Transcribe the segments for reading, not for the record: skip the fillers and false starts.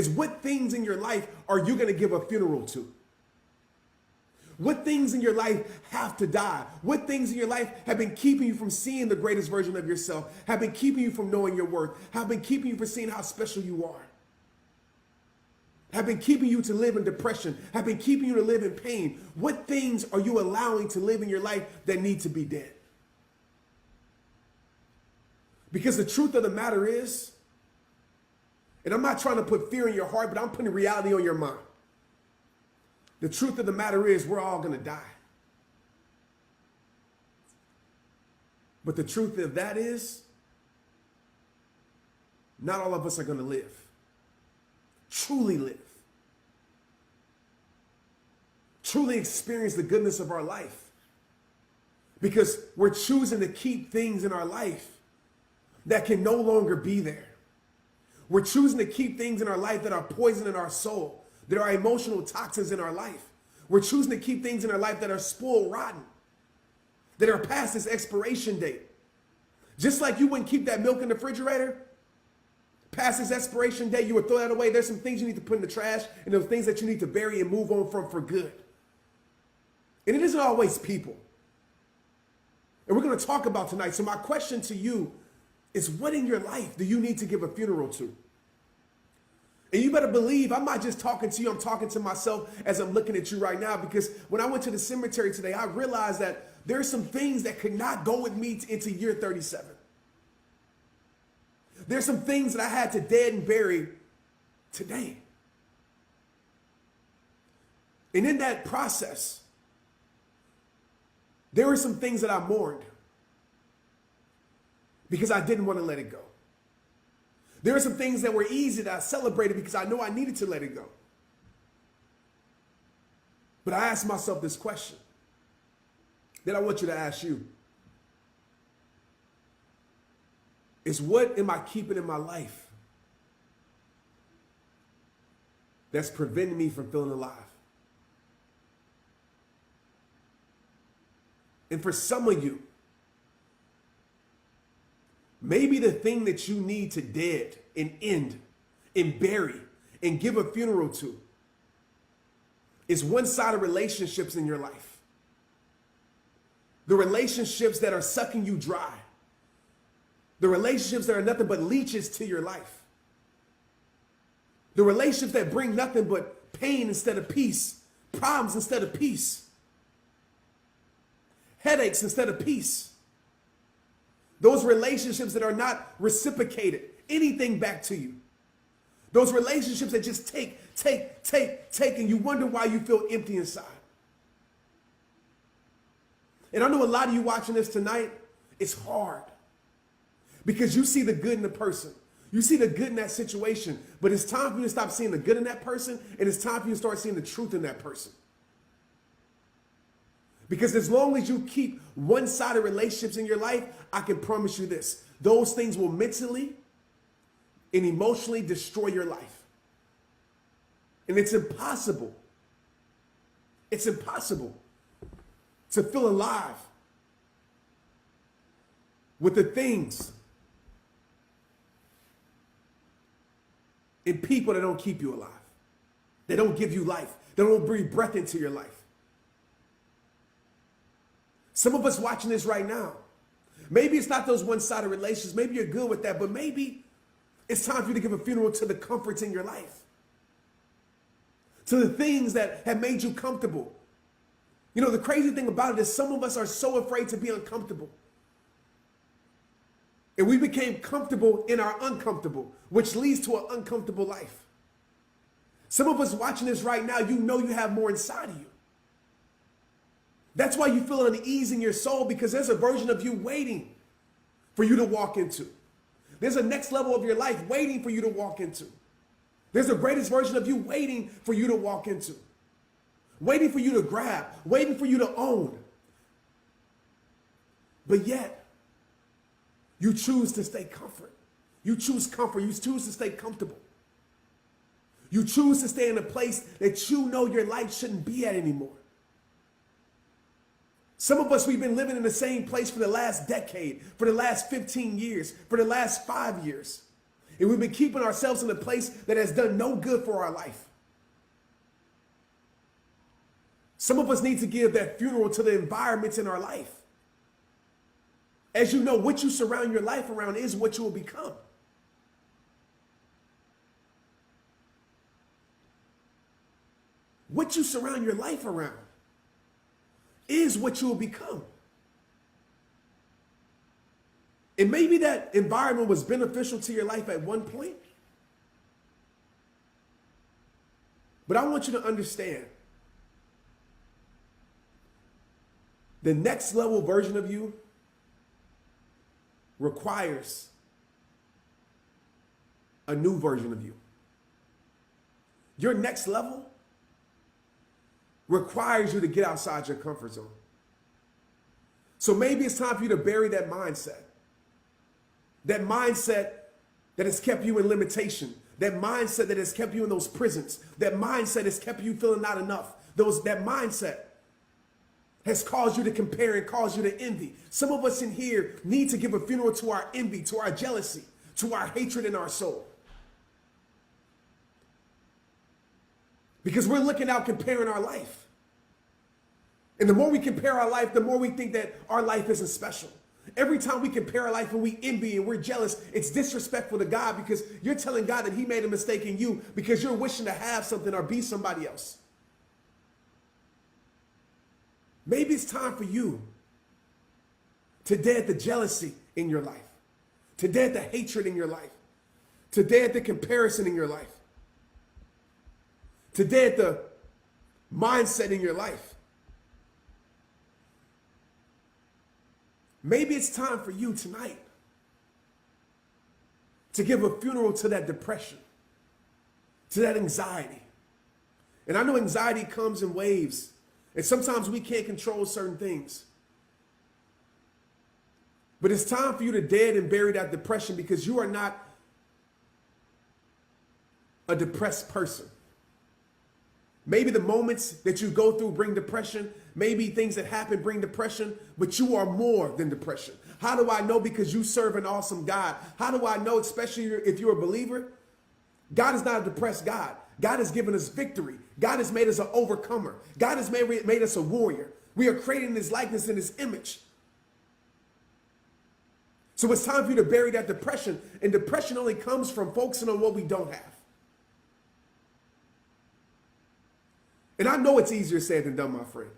is what things in your life are you going to give a funeral to? What things in your life have to die? What things in your life have been keeping you from seeing the greatest version of yourself, have been keeping you from knowing your worth, have been keeping you from seeing how special you are, have been keeping you to live in depression, have been keeping you to live in pain? What things are you allowing to live in your life that need to be dead? Because the truth of the matter is, and I'm not trying to put fear in your heart, but I'm putting reality on your mind. The truth of the matter is we're all going to die. But the truth of that is not all of us are going to live. Truly live. Truly experience the goodness of our life. Because we're choosing to keep things in our life that can no longer be there. We're choosing to keep things in our life that are poison in our soul. There are emotional toxins in our life. We're choosing to keep things in our life that are spoiled rotten, that are past its expiration date. Just like you wouldn't keep that milk in the refrigerator, past its expiration date, you would throw that away. There's some things you need to put in the trash, and there's things that you need to bury and move on from for good. And it isn't always people. And we're going to talk about tonight. So my question to you is, what in your life do you need to give a funeral to? And you better believe I'm not just talking to you, I'm talking to myself as I'm looking at you right now, because when I went to the cemetery today, I realized that there are some things that could not go with me into year 37. There's some things that I had to dead and bury today. And in that process, there were some things that I mourned because I didn't want to let it go. There are some things that were easy that I celebrated because I know I needed to let it go. But I asked myself this question that I want you to ask you. Is, what am I keeping in my life that's preventing me from feeling alive? And for some of you, maybe the thing that you need to dead and end and bury and give a funeral to is one-sided relationships in your life. The relationships that are sucking you dry. The relationships that are nothing but leeches to your life. The relationships that bring nothing but pain instead of peace, problems instead of peace, headaches instead of peace. Those relationships that are not reciprocated anything back to you. Those relationships that just take, and you wonder why you feel empty inside. And I know a lot of you watching this tonight, it's hard because you see the good in the person. You see the good in that situation, but it's time for you to stop seeing the good in that person, and it's time for you to start seeing the truth in that person. Because as long as you keep one-sided relationships in your life, I can promise you this, those things will mentally and emotionally destroy your life. And it's impossible to feel alive with the things and people that don't keep you alive. They don't give you life. They don't breathe breath into your life. Some of us watching this right now, maybe it's not those one-sided relationships. Maybe you're good with that, but maybe it's time for you to give a funeral to the comforts in your life, to the things that have made you comfortable. You know, the crazy thing about it is some of us are so afraid to be uncomfortable. And we became comfortable in our uncomfortable, which leads to an uncomfortable life. Some of us watching this right now, you know you have more inside of you. That's why you feel unease in your soul, because there's a version of you waiting for you to walk into. There's a next level of your life waiting for you to walk into. There's the greatest version of you waiting for you to walk into. Waiting for you to grab, waiting for you to own. But yet, you choose to stay comfort. You choose comfort. You choose to stay comfortable. You choose to stay in a place that you know your life shouldn't be at anymore. Some of us, we've been living in the same place for the last decade, for the last 15 years, for the last 5 years. And we've been keeping ourselves in a place that has done no good for our life. Some of us need to give that funeral to the environments in our life. As you know, what you surround your life around is what you will become. What you surround your life around is what you will become. And maybe that environment was beneficial to your life at one point. But I want you to understand, the next level version of you requires a new version of you. Your next level requires you to get outside your comfort zone. So maybe it's time for you to bury that mindset. That mindset that has kept you in limitation. That mindset that has kept you in those prisons. That mindset has kept you feeling not enough. That mindset has caused you to compare and caused you to envy. Some of us in here need to give a funeral to our envy, to our jealousy, to our hatred in our soul. Because we're looking out comparing our life. And the more we compare our life, the more we think that our life isn't special. Every time we compare our life and we envy and we're jealous, it's disrespectful to God, because you're telling God that he made a mistake in you because you're wishing to have something or be somebody else. Maybe it's time for you to dead the jealousy in your life, to dead the hatred in your life, to dead the comparison in your life, to dead the mindset in your life. Maybe it's time for you tonight to give a funeral to that depression, to that anxiety. And I know anxiety comes in waves, and sometimes we can't control certain things. But it's time for you to dead and bury that depression, because you are not a depressed person. Maybe the moments that you go through bring depression. Maybe things that happen bring depression, but you are more than depression. How do I know? Because you serve an awesome God. How do I know, especially if you're a believer? God is not a depressed God. God has given us victory. God has made us an overcomer. God has made us a warrior. We are created in his likeness and his image. So it's time for you to bury that depression. And depression only comes from focusing on what we don't have. And I know it's easier said than done, my friend.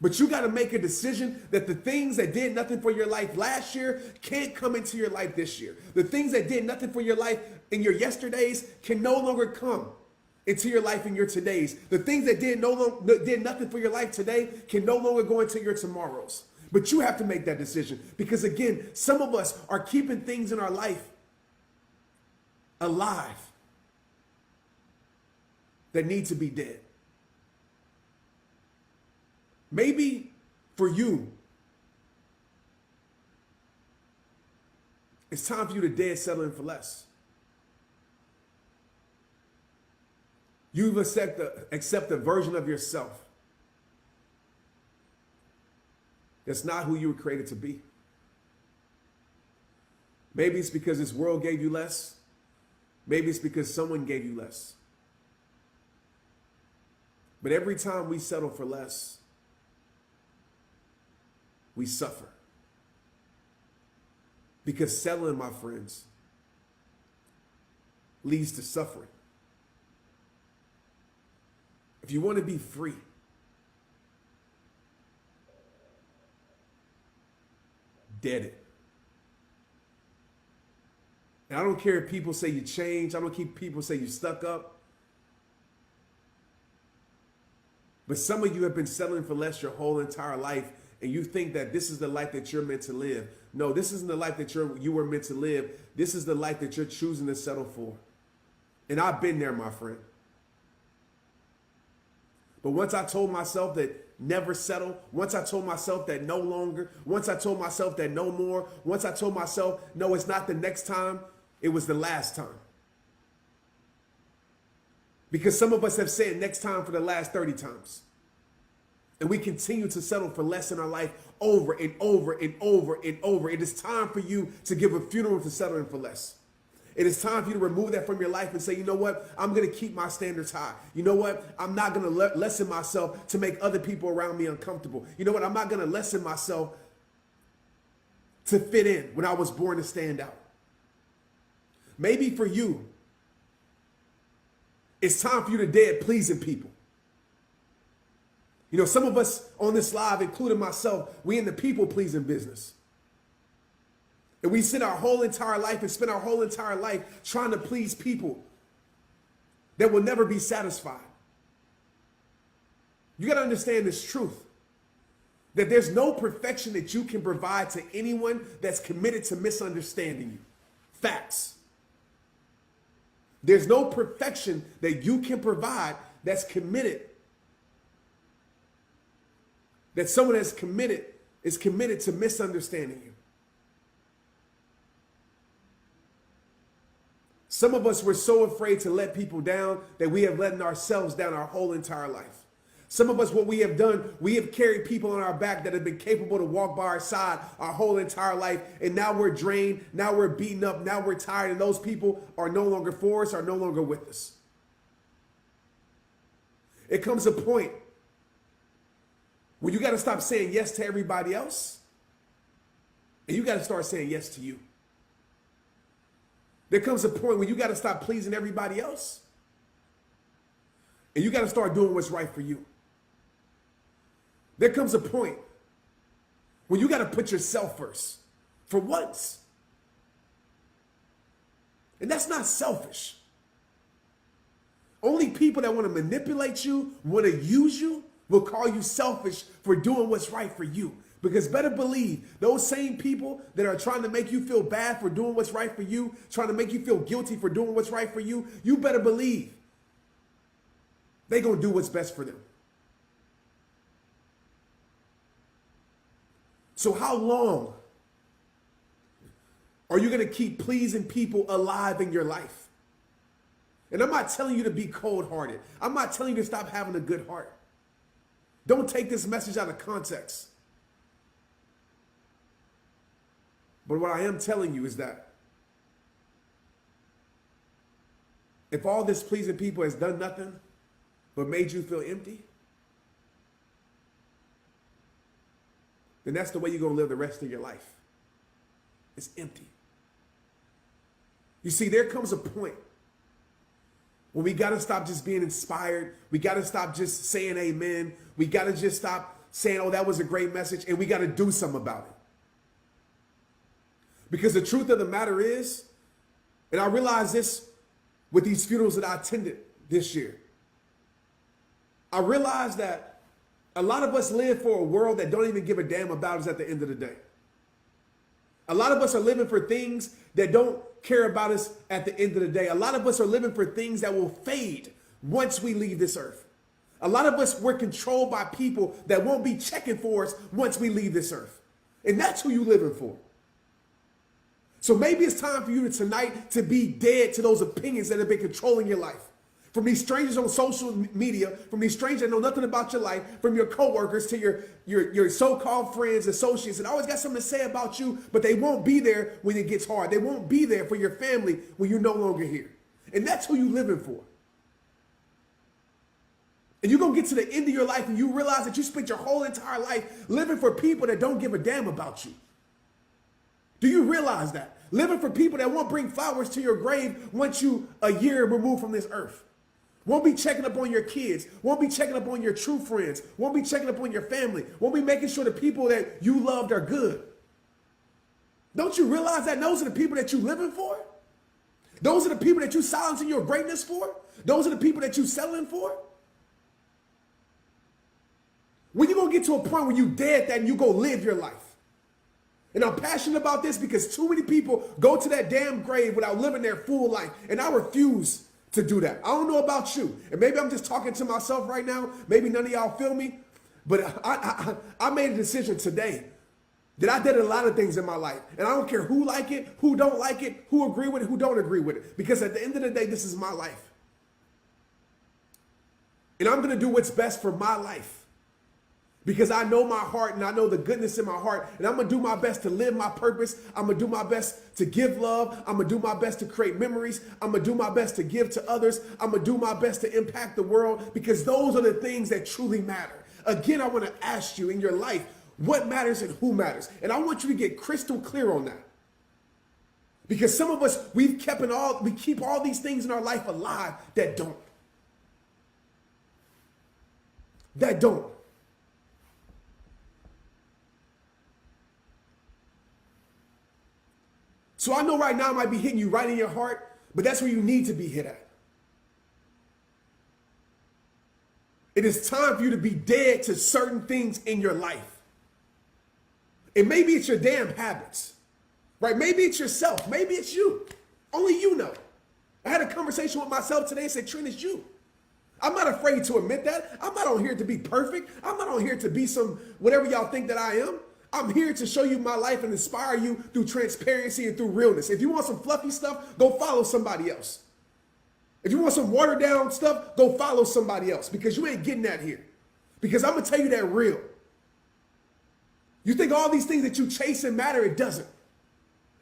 But you got to make a decision that the things that did nothing for your life last year can't come into your life this year. The things that did nothing for your life in your yesterdays can no longer come into your life in your todays. The things that did nothing for your life today can no longer go into your tomorrows. But you have to make that decision, because again, some of us are keeping things in our life alive that need to be dead. Maybe for you, it's time for you to dead settling for less. You accept a version of yourself that's not who you were created to be. Maybe it's because this world gave you less. Maybe it's because someone gave you less. But every time we settle for less, we suffer. Because settling, my friends, leads to suffering. If you want to be free, dead it. And I don't care if people say you changed. I don't care if people say you stuck up. But some of you have been settling for less your whole entire life, and you think that this is the life that you're meant to live. No, this isn't the life that you were meant to live. This is the life that you're choosing to settle for. And I've been there, my friend. But once I told myself that never settle, once I told myself that no longer, once I told myself that no more, once I told myself, no, it's not the next time, it was the last time. Because some of us have said next time for the last 30 times. And we continue to settle for less in our life over and over and over and over. It is time for you to give a funeral to settling for less. It is time for you to remove that from your life and say, you know what? I'm going to keep my standards high. You know what? I'm not going to lessen myself to make other people around me uncomfortable. You know what? I'm not going to lessen myself to fit in when I was born to stand out. Maybe for you, it's time for you to dead pleasing people. You know, some of us on this live, including myself, we in the people pleasing business. And we spend our whole entire life trying to please people that will never be satisfied. You got to understand this truth, that there's no perfection that you can provide to anyone that's committed to misunderstanding you. Facts. There's no perfection that you can provide that's committed, that someone that's committed is committed to misunderstanding you. Some of us were so afraid to let people down that we have let ourselves down our whole entire life. Some of us, what we have done, we have carried people on our back that have been capable to walk by our side our whole entire life. And now we're drained, now we're beaten up, now we're tired, and those people are no longer for us, are no longer with us. It comes a point where you got to stop saying yes to everybody else, and you got to start saying yes to you. There comes a point where you got to stop pleasing everybody else, and you got to start doing what's right for you. There comes a point when you got to put yourself first for once. And that's not selfish. Only people that want to manipulate you, want to use you, will call you selfish for doing what's right for you. Because better believe, those same people that are trying to make you feel bad for doing what's right for you, trying to make you feel guilty for doing what's right for you, you better believe they're going to do what's best for them. So how long are you going to keep pleasing people alive in your life? And I'm not telling you to be cold-hearted. I'm not telling you to stop having a good heart. Don't take this message out of context. But what I am telling you is that if all this pleasing people has done nothing but made you feel empty, then that's the way you're going to live the rest of your life. It's empty. You see, there comes a point when we got to stop just being inspired. We got to stop just saying amen. We got to just stop saying, oh, that was a great message, and we got to do something about it. Because the truth of the matter is, and I realized this with these funerals that I attended this year, I realized that a lot of us live for a world that don't even give a damn about us at the end of the day. A lot of us are living for things that don't care about us at the end of the day. A lot of us are living for things that will fade once we leave this earth. A lot of us were controlled by people that won't be checking for us once we leave this earth. And that's who you're living for. So maybe it's time for you tonight to be dead to those opinions that have been controlling your life. From these strangers on social media, from these strangers that know nothing about your life, from your coworkers to your so-called friends, associates, and always got something to say about you, but they won't be there when it gets hard. They won't be there for your family when you're no longer here. And that's who you're living for. And you're going to get to the end of your life and you realize that you spent your whole entire life living for people that don't give a damn about you. Do you realize that? Living for people that won't bring flowers to your grave once you a year removed from this earth. Won't be checking up on your kids. Won't be checking up on your true friends. Won't be checking up on your family. Won't be making sure the people that you loved are good. Don't you realize that those are the people that you're living for? Those are the people that you're silencing your greatness for? Those are the people that you're settling for? When you going to get to a point where you dead that and you go live your life? And I'm passionate about this because too many people go to that damn grave without living their full life. And I refuse to do that. I don't know about you. And maybe I'm just talking to myself right now. Maybe none of y'all feel me. But I made a decision today that I did a lot of things in my life. And I don't care who like it, who don't like it, who agree with it, who don't agree with it. Because at the end of the day, this is my life. And I'm going to do what's best for my life. Because I know my heart and I know the goodness in my heart, and I'm gonna do my best to live my purpose. I'm gonna do my best to give love. I'm gonna do my best to create memories. I'm gonna do my best to give to others. I'm gonna do my best to impact the world, because those are the things that truly matter. Again, I want to ask you in your life, what matters and who matters? And I want you to get crystal clear on that. Because some of us, we keep all these things in our life alive that don't. That don't. So I know right now it might be hitting you right in your heart, but that's where you need to be hit at. It is time for you to be dead to certain things in your life. And maybe it's your damn habits, right? Maybe it's yourself. Maybe it's you. Only you know. I had a conversation with myself today and said, Trent, it's you. I'm not afraid to admit that. I'm not on here to be perfect. I'm not on here to be some whatever y'all think that I am. I'm here to show you my life and inspire you through transparency and through realness. If you want some fluffy stuff, go follow somebody else. If you want some watered down stuff, go follow somebody else, because you ain't getting that here. Because I'm going to tell you that real. You think all these things that you chase and matter, it doesn't.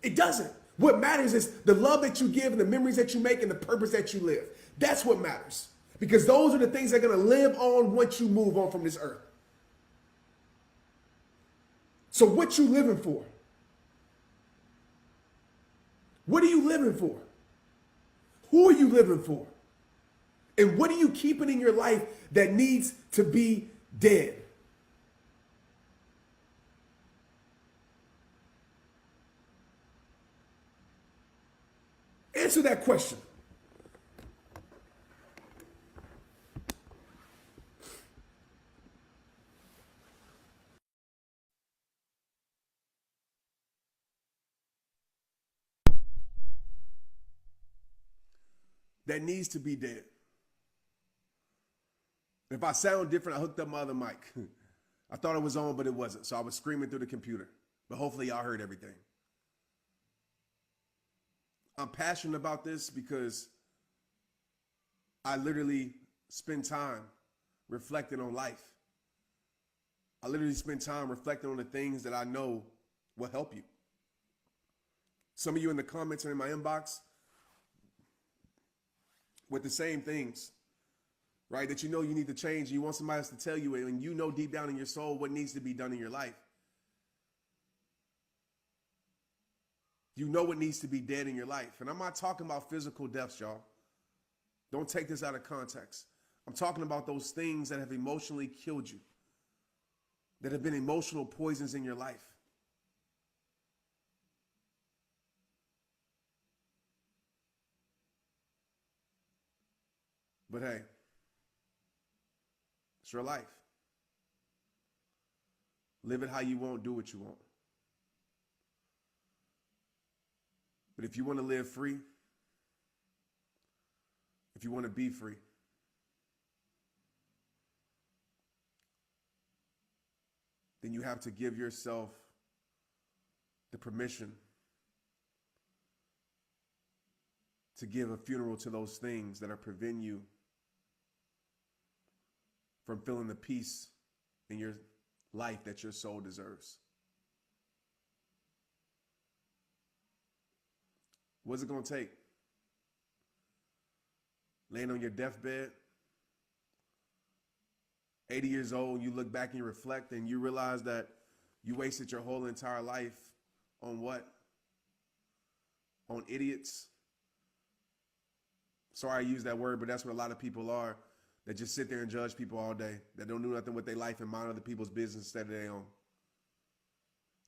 It doesn't. What matters is the love that you give and the memories that you make and the purpose that you live. That's what matters. Because those are the things that are going to live on once you move on from this earth. So what you living for? What are you living for? Who are you living for? And what are you keeping in your life that needs to be dead? Answer that question. That needs to be dead. If I sound different, I hooked up my other mic. I thought it was on, but it wasn't. So I was screaming through the computer. But hopefully y'all heard everything. I'm passionate about this because I literally spend time reflecting on life. I literally spend time reflecting on the things that I know will help you. Some of you in the comments and in my inbox with the same things, right? That you know you need to change. You want somebody else to tell you it, and you know deep down in your soul what needs to be done in your life. You know what needs to be dead in your life. And I'm not talking about physical deaths, y'all. Don't take this out of context. I'm talking about those things that have emotionally killed you, that have been emotional poisons in your life. But hey, it's your life. Live it how you want, do what you want. But if you want to live free, if you want to be free, then you have to give yourself the permission to give a funeral to those things that are preventing you from feeling the peace in your life that your soul deserves. What's it going to take? Laying on your deathbed, 80 years old, you look back and you reflect and you realize that you wasted your whole entire life on what? On idiots. Sorry I use that word, but that's what a lot of people are, that just sit there and judge people all day, that don't do nothing with their life and mind other people's business instead of their own.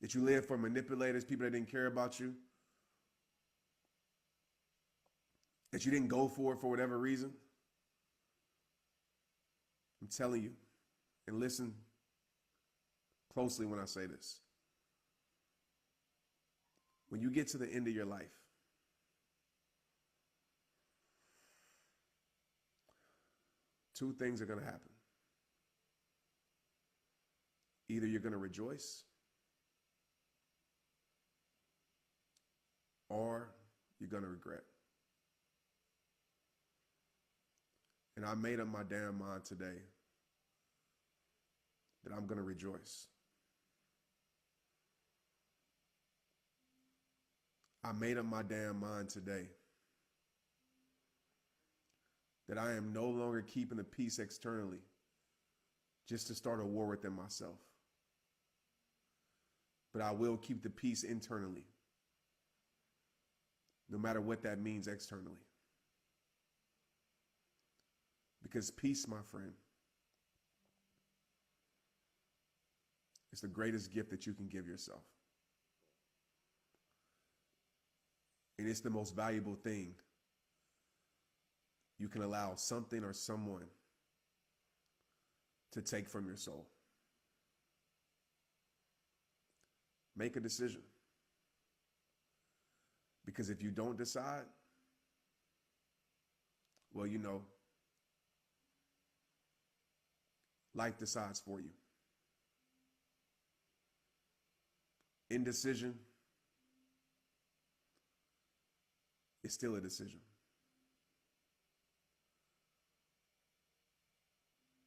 That you live for manipulators, people that didn't care about you, that you didn't go for it for whatever reason. I'm telling you, and listen closely when I say this. When you get to the end of your life, two things are going to happen. Either you're going to rejoice or you're going to regret. And I made up my damn mind today that I'm going to rejoice. I made up my damn mind today that I am no longer keeping the peace externally just to start a war within myself. But I will keep the peace internally, no matter what that means externally. Because peace, my friend, is the greatest gift that you can give yourself. And it's the most valuable thing you can allow something or someone to take from your soul. Make a decision. Because if you don't decide, well, you know, life decides for you. Indecision is still a decision.